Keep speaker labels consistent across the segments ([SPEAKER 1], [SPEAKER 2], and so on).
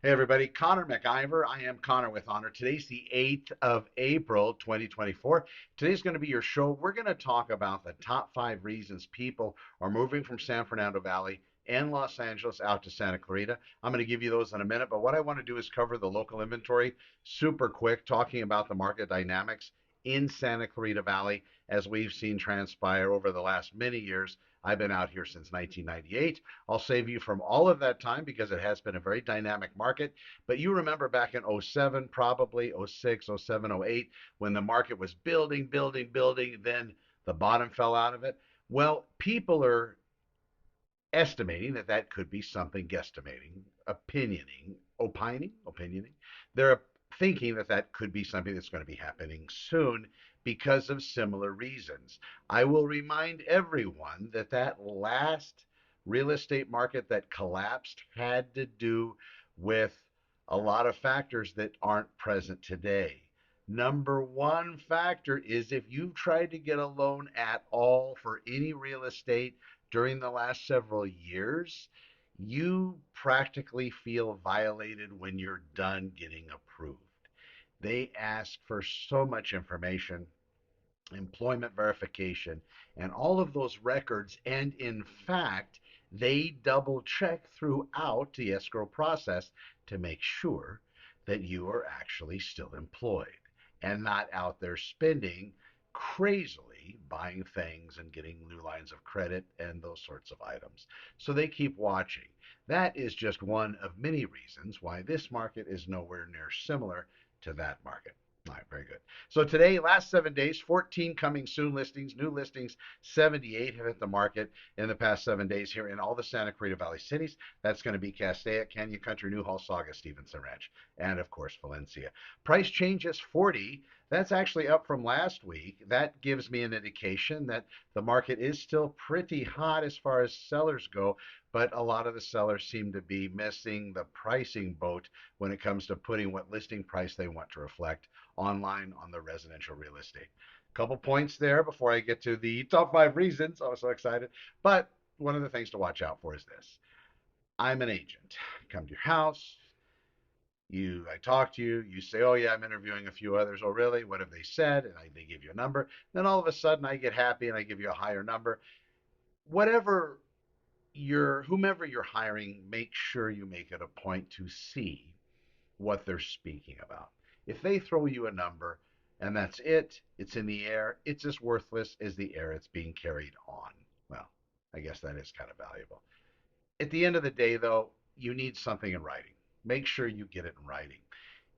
[SPEAKER 1] Hey everybody, Connor McIver. I am Connor with Honor. Today's the 8th of April, 2024. Today's going to be your show. We're going to talk about the top 5 reasons people are moving from San Fernando Valley and Los Angeles out to Santa Clarita. I'm going to give you those in a minute, but what I want to do is cover the local inventory super quick, talking about the market dynamics in Santa Clarita Valley as we've seen transpire over the last many years. I've been out here since 1998. I'll save you from all of that time because it has been a very dynamic market. But you remember back in '07, probably '06, '07, '08, when the market was building, building, building, then the bottom fell out of it. Well, people are estimating that that could be something, guesstimating, opinioning. They're thinking that that could be something that's going to be happening soon because of similar reasons. I will remind everyone that that last real estate market that collapsed had to do with a lot of factors that aren't present today. Number one factor is if you've tried to get a loan at all for any real estate during the last several years, you practically feel violated when you're done getting approved. They ask for so much information, employment verification, and all of those records. And in fact, they double check throughout the escrow process to make sure that you are actually still employed and not out there spending crazily buying things and getting new lines of credit and those sorts of items. So they keep watching. That is just one of many reasons why this market is nowhere near similar to that market. All right, very good. So today, last 7 days, 14 coming soon listings, new listings, 78 have hit the market in the past 7 days here in all the Santa Clarita Valley cities. That's going to be Castaic, Canyon Country, Newhall, Sauga, Stevenson Ranch, and of course Valencia. Price changes 40. That's actually up from last week. That gives me an indication that the market is still pretty hot as far as sellers go, but a lot of the sellers seem to be missing the pricing boat when it comes to putting what listing price they want to reflect online on the residential real estate. Couple points there before I get to the top 5 reasons. I was so excited. But one of the things to watch out for is this. I'm an agent. I come to your house, I talk to you, you say, oh yeah, I'm interviewing a few others. Oh really? What have they said? And they give you a number. Then all of a sudden I get happy and I give you a higher number. Whatever whomever you're hiring, make sure you make it a point to see what they're speaking about. If they throw you a number and that's it, it's in the air, it's as worthless as the air it's being carried on. Well, I guess that is kind of valuable. At the end of the day, though, you need something in writing. Make sure you get it in writing.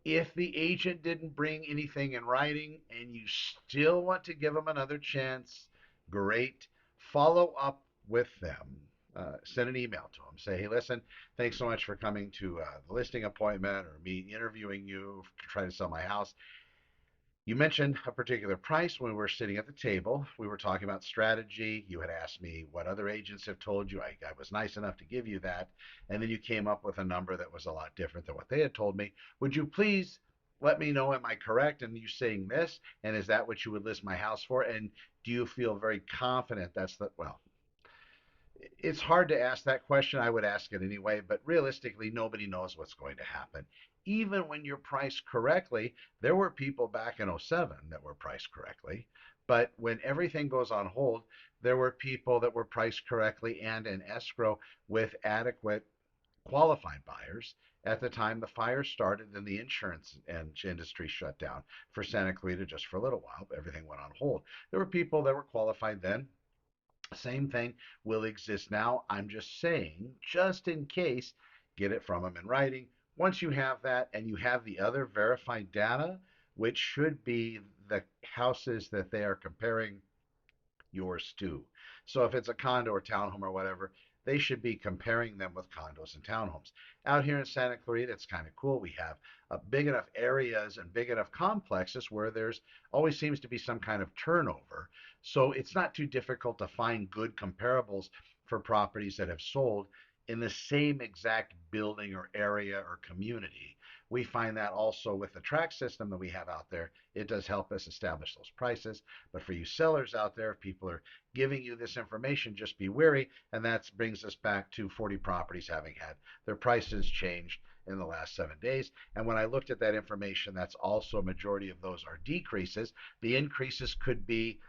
[SPEAKER 1] If the agent didn't bring anything in writing and you still want to give them another chance, great. Follow up with them. Send an email to them. Say, hey, listen, thanks so much for coming to the listing appointment or me interviewing you to try to sell my house. You mentioned a particular price when we were sitting at the table. We were talking about strategy. You had asked me what other agents have told you. I was nice enough to give you that. And then you came up with a number that was a lot different than what they had told me. Would you please let me know, am I correct in you saying this? And is that what you would list my house for? And do you feel very confident that's the, well, it's hard to ask that question. I would ask it anyway, but realistically, nobody knows what's going to happen. Even when you're priced correctly, there were people back in '07 that were priced correctly. But when everything goes on hold, there were people that were priced correctly and in escrow with adequate qualified buyers at the time the fire started and the insurance industry shut down for Santa Clarita just for a little while. Everything went on hold. There were people that were qualified then, same thing will exist now. I'm just saying, just in case, get it from them in writing. Once you have that and you have the other verified data, which should be the houses that they are comparing yours to. So if it's a condo or townhome or whatever, they should be comparing them with condos and townhomes. Out here in Santa Clarita, it's kind of cool. We have big enough areas and big enough complexes where there's always seems to be some kind of turnover. So it's not too difficult to find good comparables for properties that have sold in the same exact building or area or community. We find that also with the track system that we have out there. It does help us establish those prices. But for you sellers out there, if people are giving you this information, just be wary. And that brings us back to 40 properties having had their prices changed in the last 7 days. And when I looked at that information, that's also a majority of those are decreases. The increases could be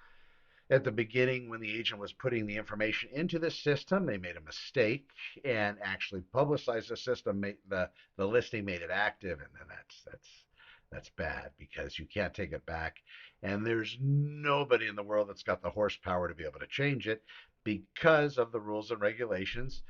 [SPEAKER 1] at the beginning when the agent was putting the information into the system, they made a mistake and actually publicized the system, made the listing made it active, and then that's bad because you can't take it back, and there's nobody in the world that's got the horsepower to be able to change it because of the rules and regulations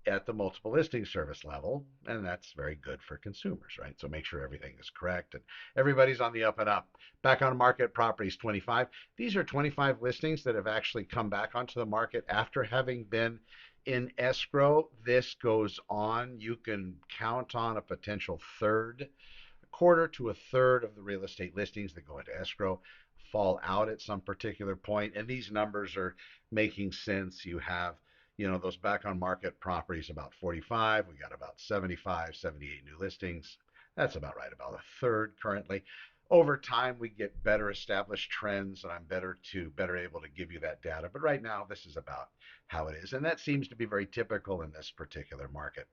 [SPEAKER 1] at the multiple listing service level, and that's very good for consumers, right? So make sure everything is correct and everybody's on the up and up. Back on market properties 25. These are 25 listings that have actually come back onto the market after having been in escrow. This goes on. You can count on a potential third, a quarter to a third of the real estate listings that go into escrow fall out at some particular point, and these numbers are making sense. You have, those back on market properties about 45. We got about 75, 78 new listings. That's about right, about a third currently. Over time, we get better established trends, and I'm better able to give you that data. But right now, this is about how it is, and that seems to be very typical in this particular market.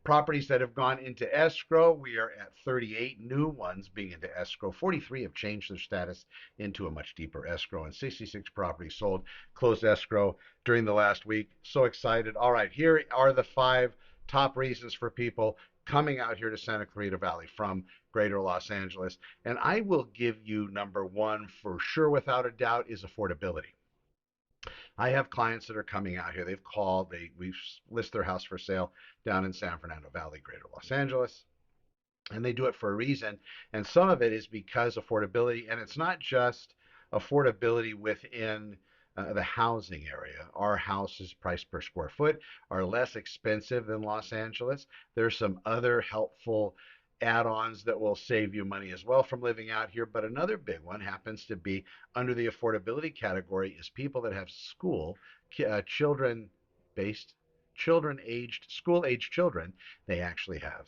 [SPEAKER 1] Properties that have gone into escrow, we are at 38 new ones being into escrow. 43 have changed their status into a much deeper escrow, and 66 properties sold, closed escrow during the last week. So excited. All right, here are the 5 top reasons for people coming out here to Santa Clarita Valley from greater Los Angeles. And I will give you number 1 for sure, without a doubt, is affordability. I have clients that are coming out here. They've called. We've list their house for sale down in San Fernando Valley, Greater Los Angeles, and they do it for a reason. And some of it is because affordability, and it's not just affordability within the housing area. Our houses, price per square foot, are less expensive than Los Angeles. There's some other helpful add-ons that will save you money as well from living out here. But another big one happens to be under the affordability category is people that have children based children aged school aged children. They actually have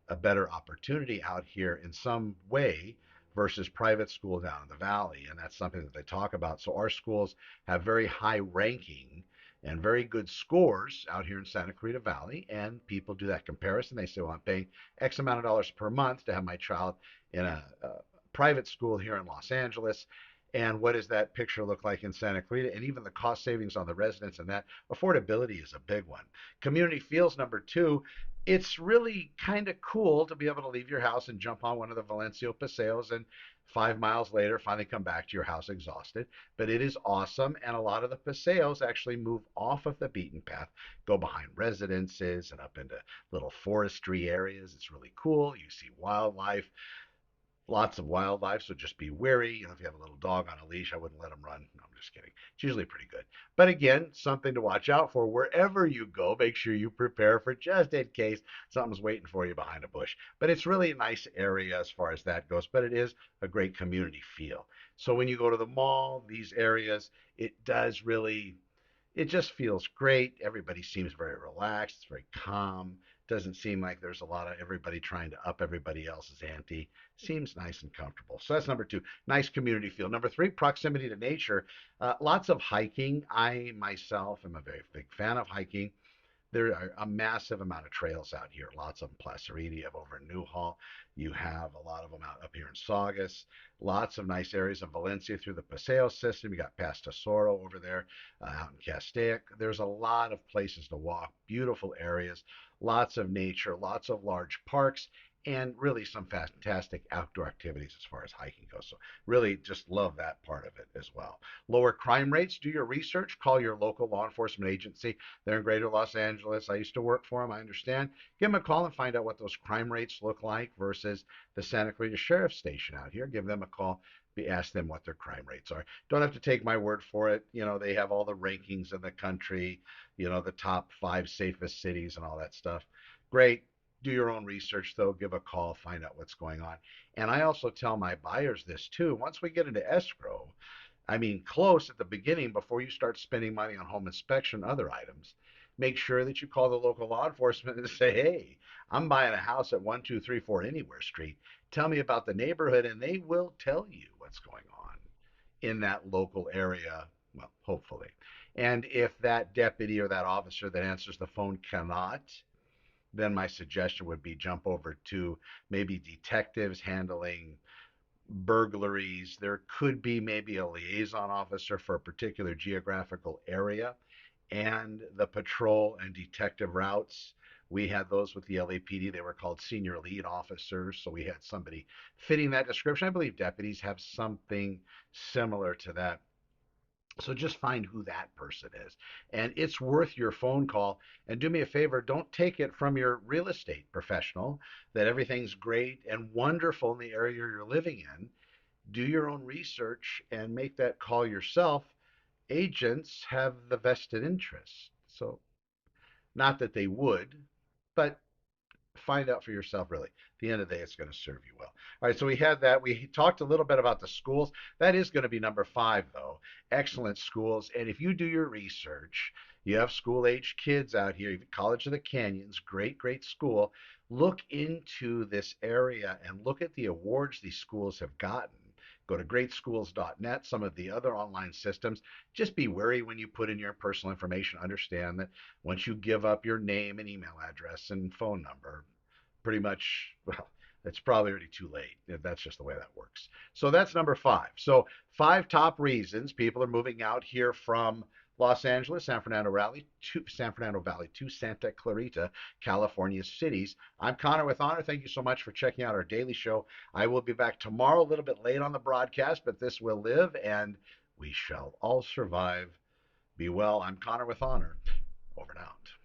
[SPEAKER 1] a better opportunity out here in some way versus private school down in the valley, and that's something that they talk about. So our schools have very high ranking and very good scores out here in Santa Clarita Valley, and people do that comparison. They say, well, I'm paying X amount of dollars per month to have my child in a private school here in Los Angeles, and what does that picture look like in Santa Clarita? And even the cost savings on the residents, and that affordability is a big one. Community feels number 2. It's really kind of cool to be able to leave your house and jump on one of the Valencia pasaeos and 5 miles later finally come back to your house exhausted. But it is awesome, and a lot of the paseos actually move off of the beaten path, go behind residences and up into little forestry areas. It's really cool. You see wildlife, lots of wildlife, so just be wary. If you have a little dog on a leash, I wouldn't let him run. No, I'm just kidding. It's usually pretty good. But again, something to watch out for. Wherever you go, make sure you prepare for just in case something's waiting for you behind a bush. But it's really a nice area as far as that goes, but it is a great community feel. So when you go to the mall, these areas, it just feels great. Everybody seems very relaxed. It's very calm. Doesn't seem like there's a lot of everybody trying to up everybody else's ante. Seems nice and comfortable. So that's number 2. Nice community feel. Number 3, proximity to nature. Lots of hiking. I myself am a very big fan of hiking. There are a massive amount of trails out here. Lots of them. Placerita, you have over in Newhall. You have a lot of them out up here in Saugus. Lots of nice areas in Valencia through the Paseo system. You got past Tesoro over there, out in Castaic. There's a lot of places to walk. Beautiful areas. Lots of nature. Lots of large parks. And really some fantastic outdoor activities as far as hiking goes. So really just love that part of it as well. Lower crime rates. Do your research. Call your local law enforcement agency. They're in Greater Los Angeles. I used to work for them. I understand. Give them a call and find out what those crime rates look like versus the Santa Clarita Sheriff's Station out here. Give them a call. Ask them what their crime rates are. Don't have to take my word for it. They have all the rankings in the country, the top 5 safest cities and all that stuff. Great. Do your own research, though. Give a call, find out what's going on. And I also tell my buyers this, too. Once we get into escrow, I mean, close at the beginning, before you start spending money on home inspection and other items, make sure that you call the local law enforcement and say, hey, I'm buying a house at 1234 Anywhere Street. Tell me about the neighborhood, and they will tell you what's going on in that local area, well, hopefully. And if that deputy or that officer that answers the phone cannot, then my suggestion would be jump over to maybe detectives handling burglaries. There could be maybe a liaison officer for a particular geographical area, and the patrol and detective routes. We had those with the LAPD. They were called senior lead officers. So we had somebody fitting that description. I believe deputies have something similar to that. So just find who that person is. And it's worth your phone call. And do me a favor, don't take it from your real estate professional that everything's great and wonderful in the area you're living in. Do your own research and make that call yourself. Agents have the vested interest. So, not that they would, but find out for yourself really. At the end of the day, it's going to serve you well. All right, so we had that. We talked a little bit about the schools. That is going to be number five, though. Excellent schools. And if you do your research, you have school age kids out here, College of the Canyons, great, great school. Look into this area and look at the awards these schools have gotten. Go to greatschools.net, some of the other online systems. Just be wary when you put in your personal information. Understand that once you give up your name and email address and phone number, pretty much, well, it's probably already too late. That's just the way that works. So that's number five. So, five top reasons people are moving out here from Los Angeles, San Fernando Valley to Santa Clarita, California cities. I'm Connor with Honor. Thank you so much for checking out our daily show. I will be back tomorrow, a little bit late on the broadcast, but this will live and we shall all survive. Be well. I'm Connor with Honor. Over and out.